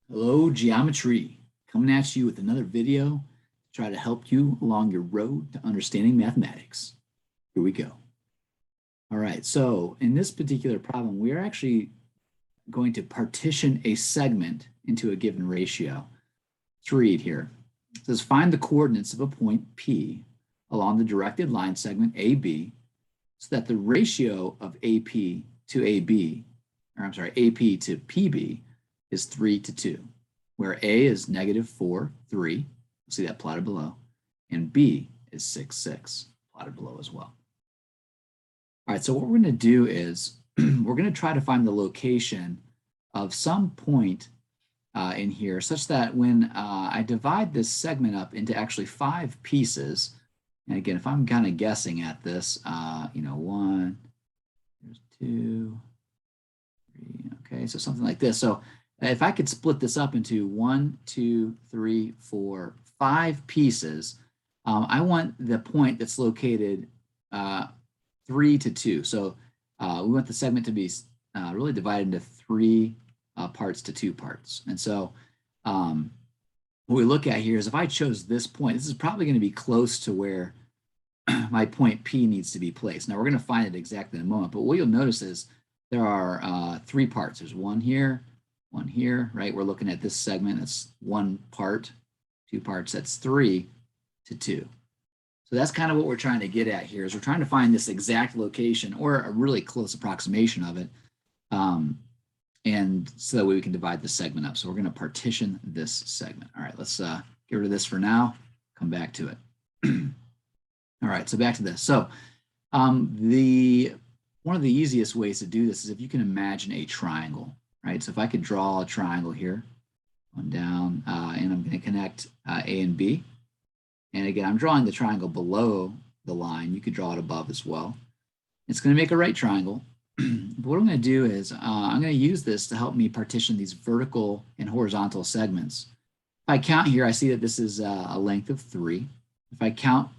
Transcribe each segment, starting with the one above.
Hello, geometry. Coming at you with another video to try to help you along your road to understanding mathematics. Here we go. All right, so in this particular problem, we are actually going to partition a segment into a given ratio. Let's read here. It says find the coordinates of a point P along the directed line segment AB so that the ratio of AP to AB, or I'm sorry, AP to PB is 3:2, where A is -4, 3. You'll see that plotted below, and B is 6, 6, plotted below as well. All right, so what we're going to do is we're going to try to find the location of some point in here such that when I divide this segment up into actually 5 pieces, and again, if I'm kind of guessing at this, 1, there's 2, 3, okay, so something like this. So if I could split this up into 1, 2, 3, 4, 5 pieces, I want the point that's located 3:2. So we want the segment to be really divided into 3 parts to 2 parts. And so what we look at here is if I chose this point, this is probably going to be close to where my point P needs to be placed. Now we're going to find it exactly in a moment, but what you'll notice is there are 3 parts. There's one here, right? We're looking at this segment. That's 1 part, 2 parts. That's 3:2. So that's kind of what we're trying to get at here is we're trying to find this exact location or a really close approximation of it. And so that way we can divide the segment up. So we're going to partition this segment. All right, let's get rid of this for now. Come back to it. All right, so back to this. So one of the easiest ways to do this is if you can imagine a triangle, right? So if I could draw a triangle here, one down, and I'm going to connect A and B. And again, I'm drawing the triangle below the line. You could draw it above as well. It's going to make a right triangle. But what I'm going to do is I'm going to use this to help me partition these vertical and horizontal segments. If I count here, I see that this is a length of 3. If I count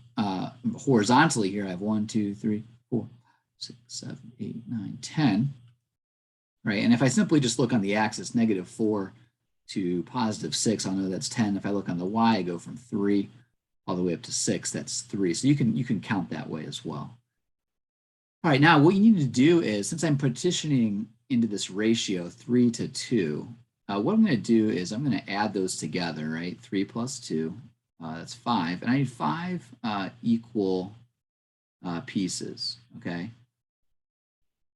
horizontally here, I have 1, 2, 3, 4, 6, 7, 8, 9, 10. Right, and if I simply just look on the axis, -4 to +6, I'll know that's 10. If I look on the y, I go from 3 all the way up to 6, that's 3. So you can count that way as well. All right, now what you need to do is, since I'm partitioning into this ratio 3:2, what I'm going to do is I'm going to add those together, right? 3 plus 2, that's 5. And I need 5 equal pieces, okay?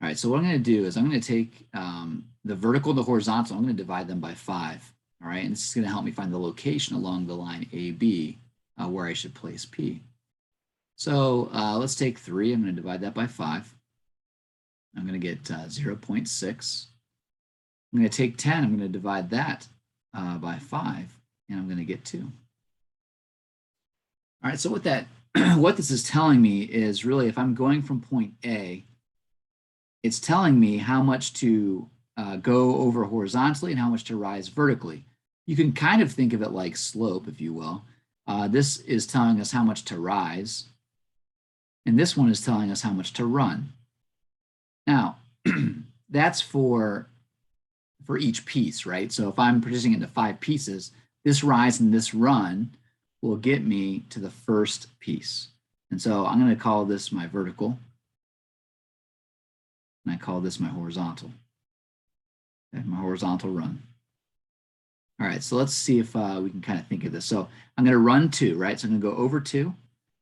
All right, so what I'm going to do is I'm going to take the vertical and the horizontal, I'm going to divide them by 5, all right? And this is going to help me find the location along the line AB where I should place P. So let's take 3. I'm going to divide that by 5. I'm going to get 0.6. I'm going to take 10. I'm going to divide that by 5, and I'm going to get 2. All right, so what this is telling me is really if I'm going from point A, it's telling me how much to go over horizontally and how much to rise vertically. You can kind of think of it like slope, if you will. This is telling us how much to rise, and this one is telling us how much to run. Now, that's for each piece, right? So if I'm partitioning into 5 pieces, this rise and this run will get me to the first piece. And so I'm going to call this my vertical, and I call this my horizontal. Okay, my horizontal run. All right, so let's see if we can kind of think of this. So I'm going to run 2, right? So I'm going to go over 2.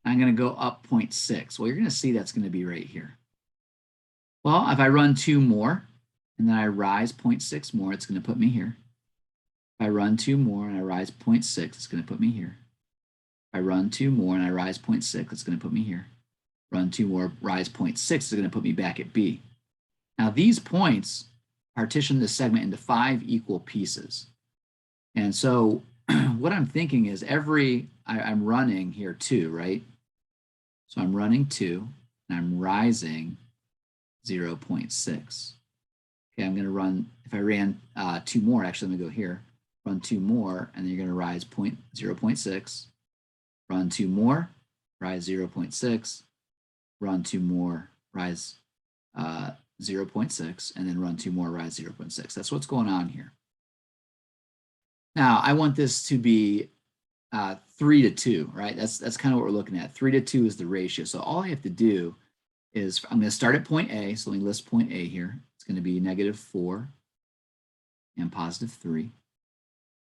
I'm going to go up 0.6. Well, you're going to see that's going to be right here. Well, if I run 2 more, and then I rise 0.6 more, it's going to put me here. If I run 2 more and I rise 0.6, it's going to put me here. If I run 2 more and I rise 0.6, it's going to put me here. Run 2 more, rise 0.6 is going to put me back at B. Now these points partition this segment into 5 equal pieces. And so what I'm thinking is I'm running here 2, right? So I'm running 2 and I'm rising 0.6. Okay, I'm going to run, if I ran 2 more, actually, let me go here, run 2 more, and then you're going to rise 0.6, run 2 more, rise 0.6, run 2 more, rise 0.6, and then run 2 more, rise 0.6. That's what's going on here. Now I want this to be 3 to 2, right? That's kind of what we're looking at. 3 to 2 is the ratio. So all I have to do is I'm going to start at point A. So let me list point A here. It's going to be -4 and +3.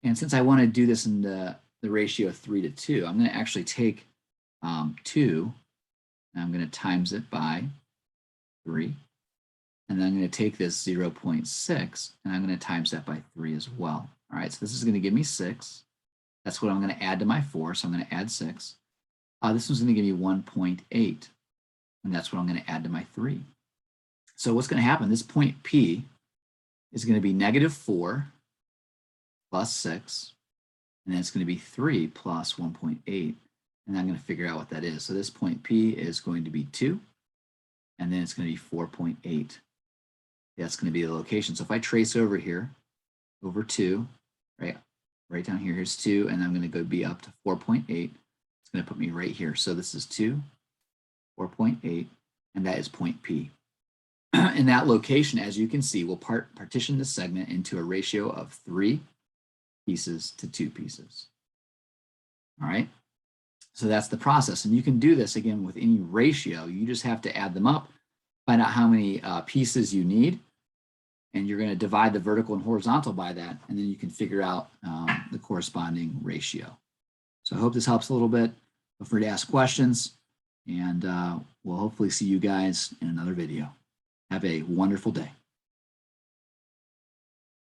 And since I want to do this in the ratio of 3 to 2, I'm going to actually take 2 and I'm going to times it by 3. And then I'm going to take this 0.6 and I'm going to times that by 3 as well. All right, so this is going to give me 6. That's what I'm going to add to my 4, so I'm going to add 6. This one's going to give me 1.8, and that's what I'm going to add to my 3. So what's going to happen, this point P is going to be -4 plus 6, and then it's going to be 3 plus 1.8, and I'm going to figure out what that is. So this point P is going to be 2, and then it's going to be 4.8. That's going to be the location. So if I trace over here, over 2, right down here, here's 2, and I'm going to go be up to 4.8. It's going to put me right here. So this is 2, 4.8, and that is point P. In that location, as you can see, we'll partition this segment into a ratio of 3 pieces to 2 pieces. All right, so that's the process. And you can do this again with any ratio. You just have to add them up, find out how many pieces you need, and you're going to divide the vertical and horizontal by that, and then you can figure out the corresponding ratio. So I hope this helps a little bit. Feel free to ask questions, and we'll hopefully see you guys in another video. Have a wonderful day.